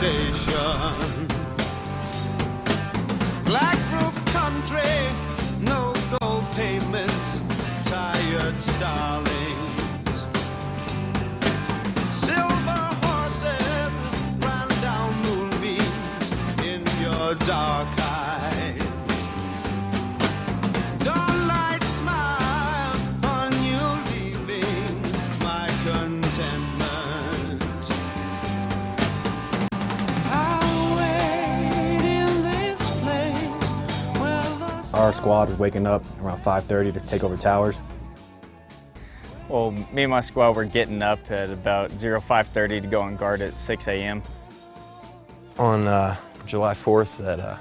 station. Black roof country, no gold pavements, tired starlings. Silver horses ran down moonbeams in your dark eyes. Dawnlight smile on you leaving my contentment. I'll wait in this place where the Our squad was waking up around 5:30 to take over towers. Well, me and my squad were getting up at about 05:30 to go on guard at 6 a.m. On July 4th at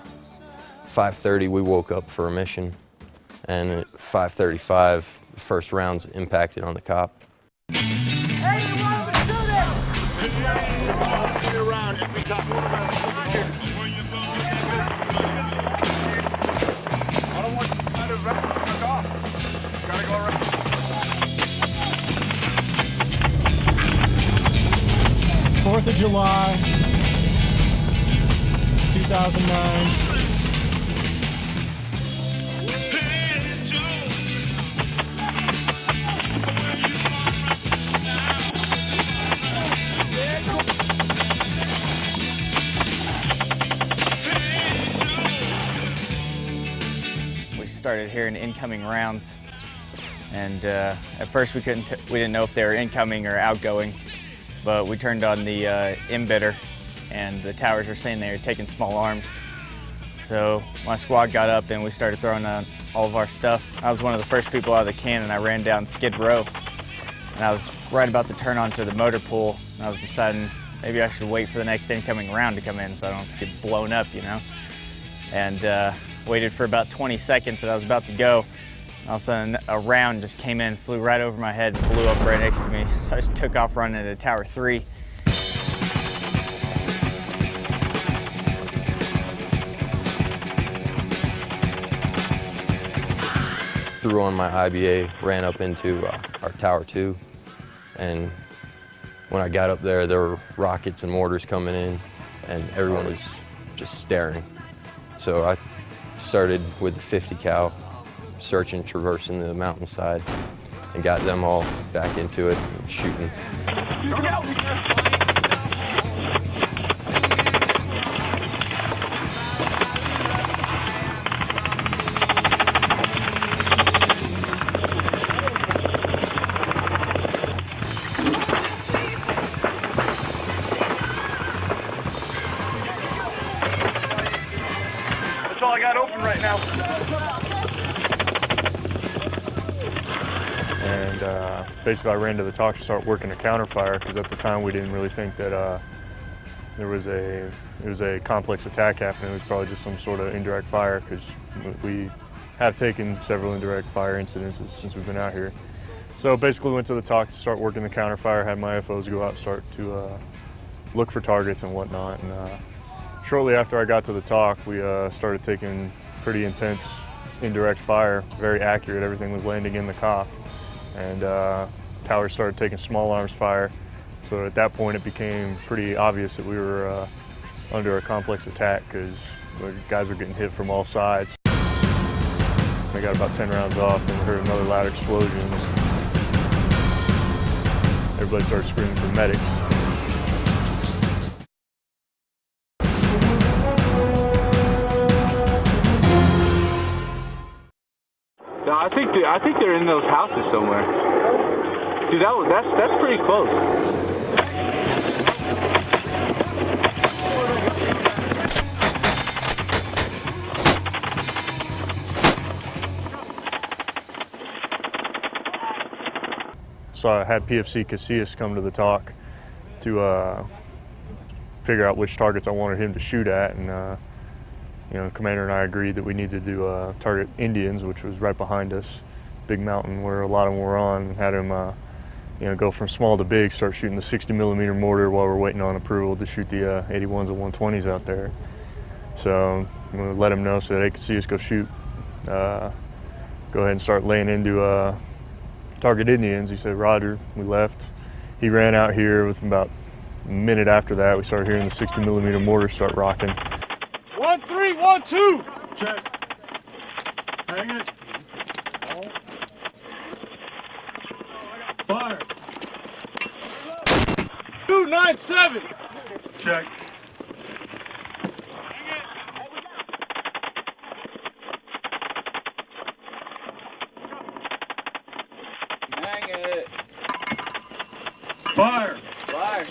5:30, we woke up for a mission, and at 5:35, the first rounds impacted on the cop. Fourth of July, 2009. We started hearing incoming rounds, and at first we didn't know if they were incoming or outgoing, but we turned on the emitter, and the towers were saying they were taking small arms. So my squad got up and we started throwing on all of our stuff. I was one of the first people out of the cannon. I ran down Skid Row, and I was right about to turn onto the motor pool. I was deciding maybe I should wait for the next incoming round to come in so I don't get blown up, you know? And waited for about 20 seconds and I was about to go. All of a sudden, a round just came in, flew right over my head, and blew up right next to me. So I just took off running to Tower 3. Threw on my IBA, ran up into our Tower 2, and when I got up there, there were rockets and mortars coming in, and everyone was just staring. So I started with the 50 cal, searching, traversing the mountainside, and got them all back into it and shooting. That's all I got open right now. And basically I ran to the talk to start working a counterfire, because at the time we didn't really think that there was a complex attack happening. It was probably just some sort of indirect fire, because we have taken several indirect fire incidents since we've been out here. So basically went to the talk to start working the counterfire, had my FOs go out, start to look for targets and whatnot. And shortly after I got to the talk, we started taking pretty intense indirect fire, very accurate. Everything was landing in the cop. And towers started taking small arms fire. So at that point it became pretty obvious that we were under a complex attack, because the guys were getting hit from all sides. I got about 10 rounds off, and we heard another loud explosion. Everybody started screaming for medics. No, I think they're in those houses somewhere. Dude, that's pretty close. So I had PFC Casillas come to the talk to figure out which targets I wanted him to shoot at, and you know, the commander and I agreed that we needed to target Indians, which was right behind us, big mountain where a lot of them were on, and had him you know, go from small to big, start shooting the 60mm mortar while we're waiting on approval to shoot the 81s and 120s out there. So we let him know so they could see us go shoot. Go ahead and start laying into target Indians. He said, Roger. We left. He ran out here with about A minute after that, we started hearing the 60mm mortars start rocking. 1-3, 1-2. Check. Hang it. Fire. 297. Check. Hang it. Fire. Fire.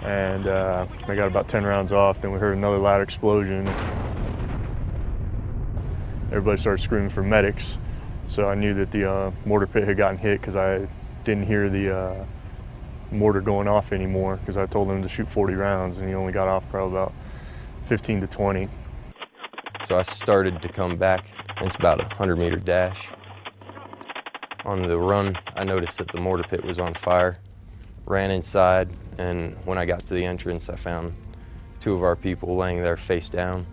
And I got about 10 rounds off, then we heard another loud explosion. Everybody started screaming for medics, so I knew that the mortar pit had gotten hit because I didn't hear the mortar going off anymore because I told him to shoot 40 rounds and he only got off probably about 15 to 20. So I started to come back, and it's about a 100-meter dash. On the run, I noticed that the mortar pit was on fire. Ran inside, and when I got to the entrance, I found two of our people laying there face down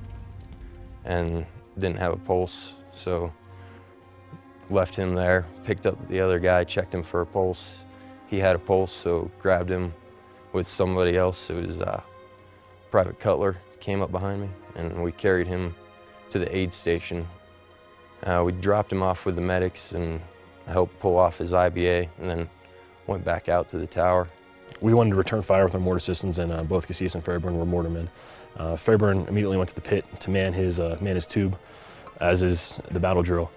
and didn't have a pulse, so left him there, picked up the other guy, checked him for a pulse. He had a pulse, so grabbed him with somebody else. It was Private Cutler, came up behind me, and we carried him to the aid station. We dropped him off with the medics, and I helped pull off his IBA, and then went back out to the tower. We wanted to return fire with our mortar systems, and both Casillas and Fairburn were mortarmen. Fairburn immediately went to the pit to man his tube, as is the battle drill.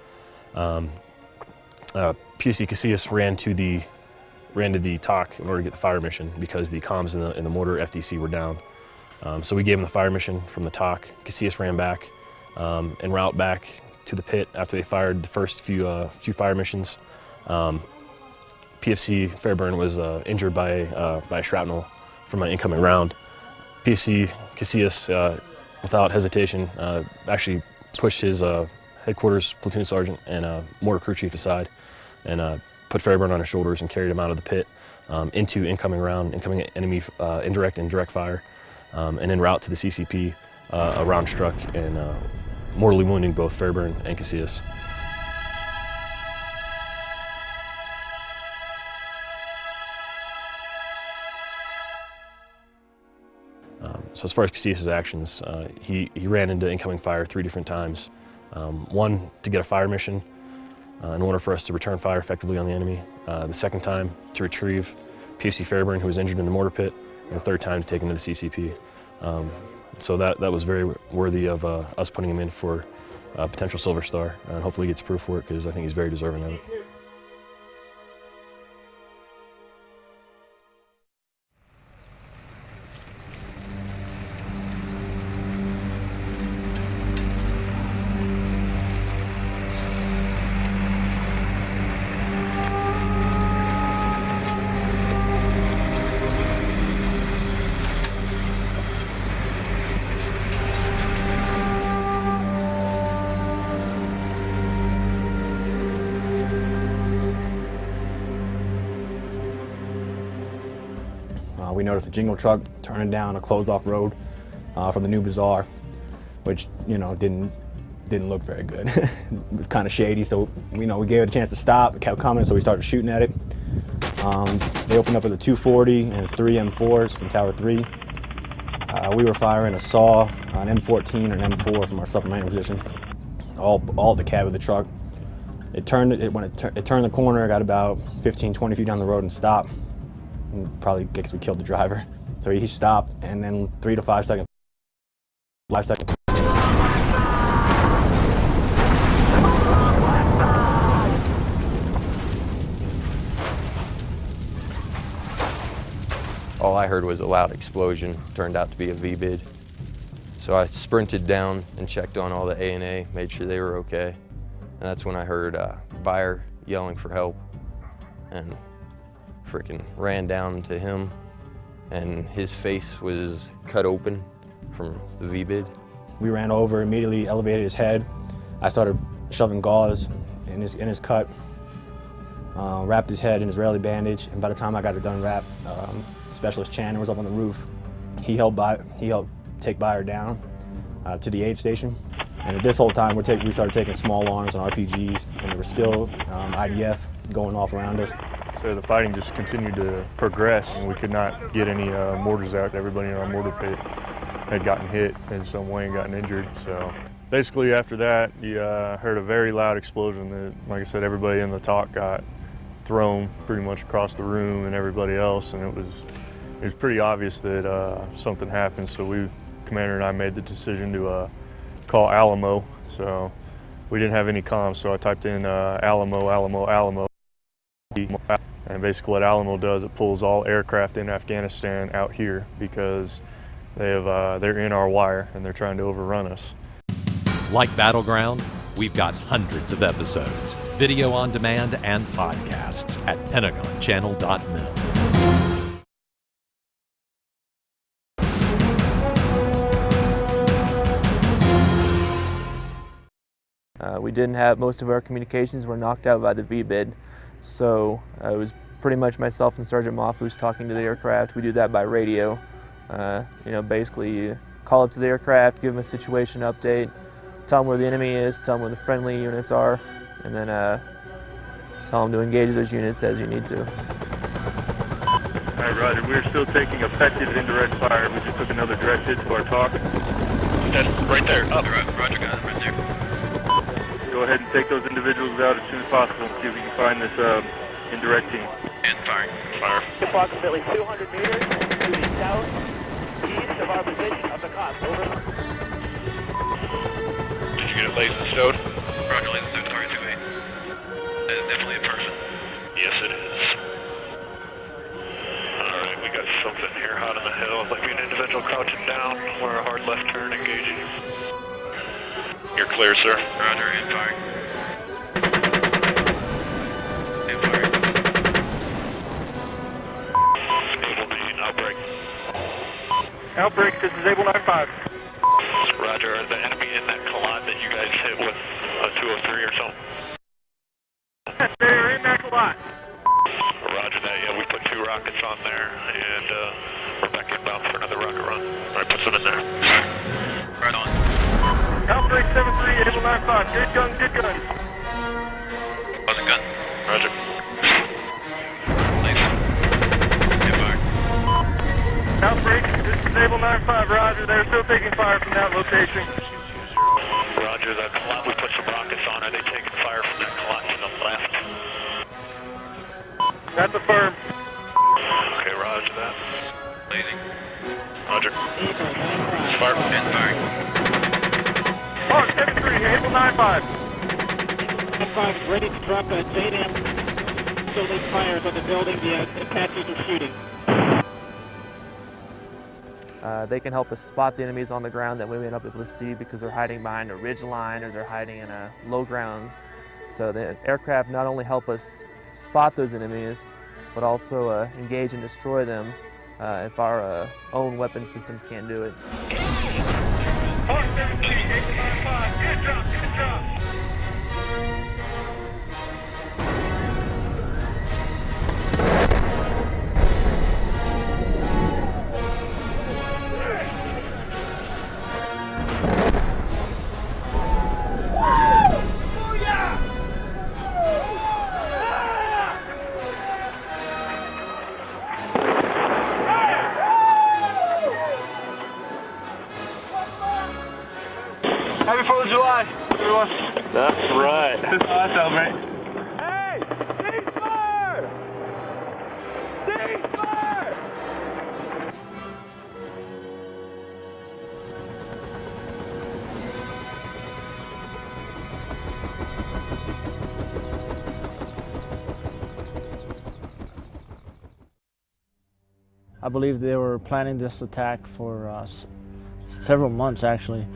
PFC Casillas ran to the TOC in order to get the fire mission because the comms in the mortar FDC were down. So we gave him the fire mission from the TOC. Casillas ran back en route back to the pit after they fired the first few fire missions. PFC Fairburn was injured by a shrapnel from an incoming round. PFC Casillas, without hesitation, actually pushed his headquarters platoon sergeant and mortar crew chief aside and put Fairburn on his shoulders and carried him out of the pit into incoming enemy indirect and direct fire. And en route to the CCP, a round struck and mortally wounding both Fairburn and Casillas. So as far as Casillas' actions, he ran into incoming fire 3 different times. One, to get a fire mission in order for us to return fire effectively on the enemy. The second time, to retrieve PFC Fairburn, who was injured in the mortar pit. And the third time, to take him to the CCP. So that was very worthy of us putting him in for a potential Silver Star. And hopefully he gets proof for it, because I think he's very deserving of it. We noticed a jingle truck turning down a closed-off road from the new bazaar, which didn't look very good. It was kind of shady, so we gave it a chance to stop. It kept coming, so we started shooting at it. They opened up with a 240 and 3 M4s from Tower 3. We were firing a SAW, an M14 and an M4 from our supplemental position, all the cab of the truck. When it turned the corner, it got about 15, 20 feet down the road and stopped. Probably because we killed the driver. So he stopped, and then 3 to 5 seconds. All I heard was a loud explosion. Turned out to be a V-bid. So I sprinted down and checked on all the A&A, made sure they were okay. And that's when I heard Bayer yelling for help, and freaking ran down to him, and his face was cut open from the V-bid. We ran over, immediately elevated his head. I started shoving gauze in his cut, wrapped his head in Israeli bandage, and by the time I got it done wrapped, Specialist Chandler was up on the roof. He helped take Bayer down to the aid station. And at this whole time, we started taking small arms and RPGs, and there was still IDF going off around us. So the fighting just continued to progress, and we could not get any mortars out. Everybody in our mortar pit had gotten hit in some way and gotten injured. So basically after that, you heard a very loud explosion that, like I said, everybody in the talk got thrown pretty much across the room and everybody else, and it was pretty obvious that something happened. So Commander and I made the decision to call Alamo. So we didn't have any comms, so I typed in Alamo, Alamo, Alamo. And basically what Alamo does, it pulls all aircraft in Afghanistan out here because they're in our wire and they're trying to overrun us. Like Battleground, we've got hundreds of episodes, video on demand and podcasts at pentagonchannel.mil. We didn't have, most of our communications were knocked out by the VBID, so it was pretty much myself and Sergeant Mahfouz talking to the aircraft. We do that by radio. Basically you call up to the aircraft, give them a situation update, tell them where the enemy is, tell them where the friendly units are, and then tell them to engage those units as you need to. All right, Roger. We're still taking effective indirect fire. We just took another direct hit to our talk. That's right there. Up. Roger, got it right there. Go ahead and take those individuals out as soon as possible and see if we can find this indirect team. And firing. Fire. Approximately 200 meters to the southeast of our position of the COP. Over. Did you get it laced and stowed? Roger, laced and stowed. Target 2-8. That is definitely a person. Yes, it is. Alright, we got something here hot on the hill. It's like an individual crouching down. We're a hard left turn engaging. You're clear, sir. Roger, and firing. And firing. Able 9, outbreak. Outbreak, this is Able 9-5. Roger, is the enemy in that collide that you guys hit with a 203 or something? Yes, they're in that collide. Roger that, yeah, we put 2 rockets on there, and we're back inbound for another rocket run. Alright, put some in there. Right on. Outbreak 7-3, Able 9-5. Good guns, good guns. Wasn't gun. Roger. Laced. And firing. Outbreak, this is Able 9-5. Roger, they're still taking fire from that location. Roger, that collide, we put some rockets on. Are they taking fire from that collide to the left? That's a firm. Okay, roger that. Lasing. Roger. Fire. And firing. Mark 7-3, Able 9-5. 9-5 ready to drop a JDAM building fires on the building. The Apaches are shooting. They can help us spot the enemies on the ground that we may not be able to see because they're hiding behind a ridge line or they're hiding in low grounds. So the aircraft not only help us spot those enemies, but also engage and destroy them if our own weapon systems can't do it. Mark 17, Able 9-5. Good job, good job. Happy 4th of July, everyone. That's right. That's celebrate. Hey! Ceasefire! Ceasefire! I believe they were planning this attack for several months, actually.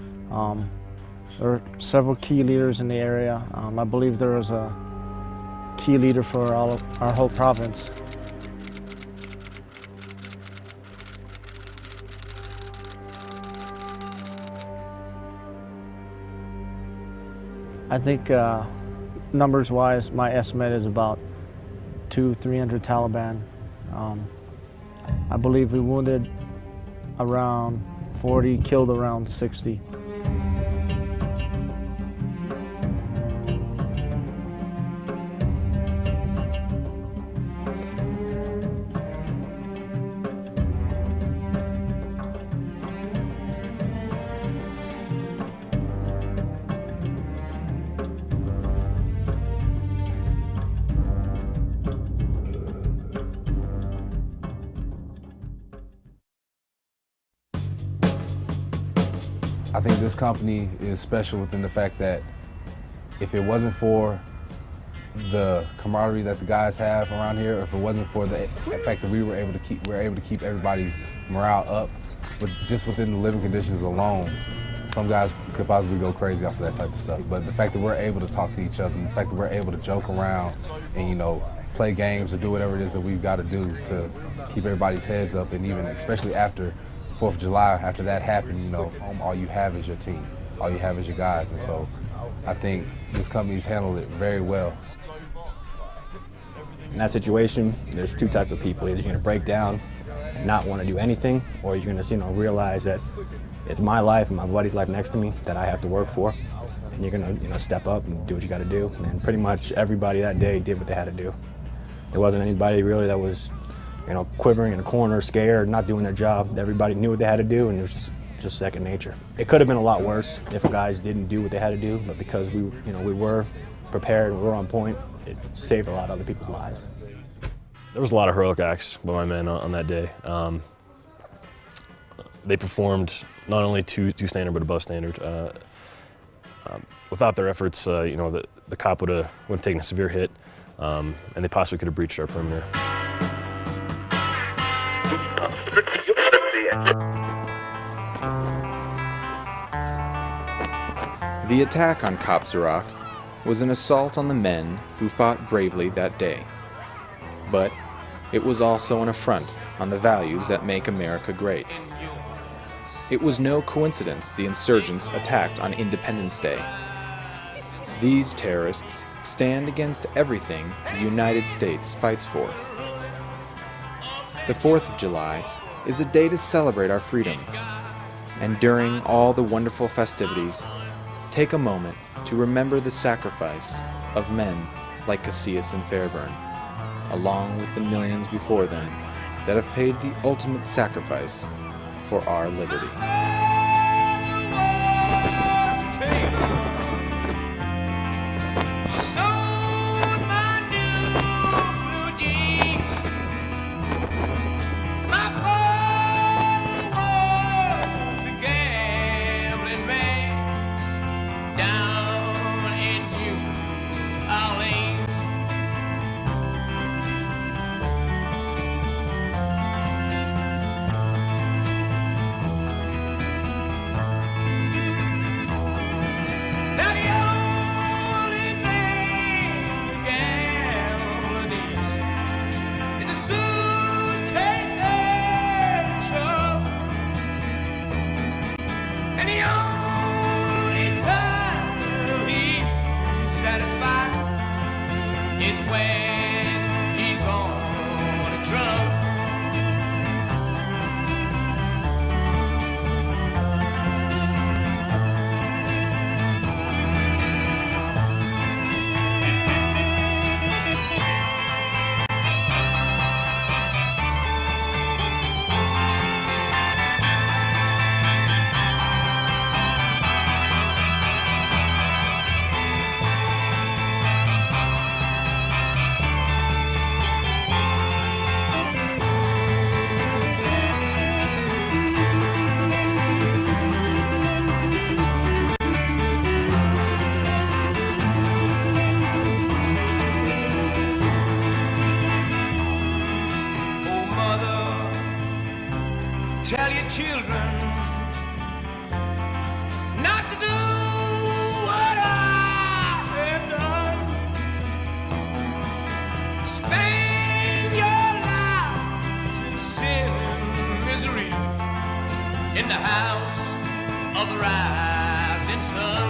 There were several key leaders in the area. I believe there was a key leader for our whole province. I think numbers-wise, my estimate is about 200-300 Taliban. I believe we wounded around 40, killed around 60. I think this company is special within the fact that if it wasn't for the camaraderie that the guys have around here, or if it wasn't for the fact that we were able to keep everybody's morale up, just within the living conditions alone, some guys could possibly go crazy off of that type of stuff. But the fact that we're able to talk to each other, and the fact that we're able to joke around and, you know, play games or do whatever it is that we've got to do to keep everybody's heads up, and even especially after 4th of July, after that happened, you know, all you have is your team. All you have is your guys. And so I think this company's handled it very well. In that situation, there's two types of people. Either you're going to break down and not want to do anything, or you're going to, you know, realize that it's my life and my buddy's life next to me that I have to work for, and you're going to, you know, step up and do what you got to do. And pretty much everybody that day did what they had to do. There wasn't anybody really that was, you know, quivering in a corner, scared, not doing their job. Everybody knew what they had to do, and it was just second nature. It could have been a lot worse if guys didn't do what they had to do, but because we were prepared, we were on point, it saved a lot of other people's lives. There was a lot of heroic acts by my men on that day. They performed not only to standard, but above standard. Without their efforts, you know, the cop would have taken a severe hit, and they possibly could have breached our perimeter. The attack on Kopsarok was an assault on the men who fought bravely that day. But it was also an affront on the values that make America great. It was no coincidence the insurgents attacked on Independence Day. These terrorists stand against everything the United States fights for. The 4th of July is a day to celebrate our freedom, and during all the wonderful festivities, take a moment to remember the sacrifice of men like Casillas and Fairburn, along with the millions before them that have paid the ultimate sacrifice for our liberty. Children not to do what I have done. Spend your lives in sin and misery in the house of the rising sun.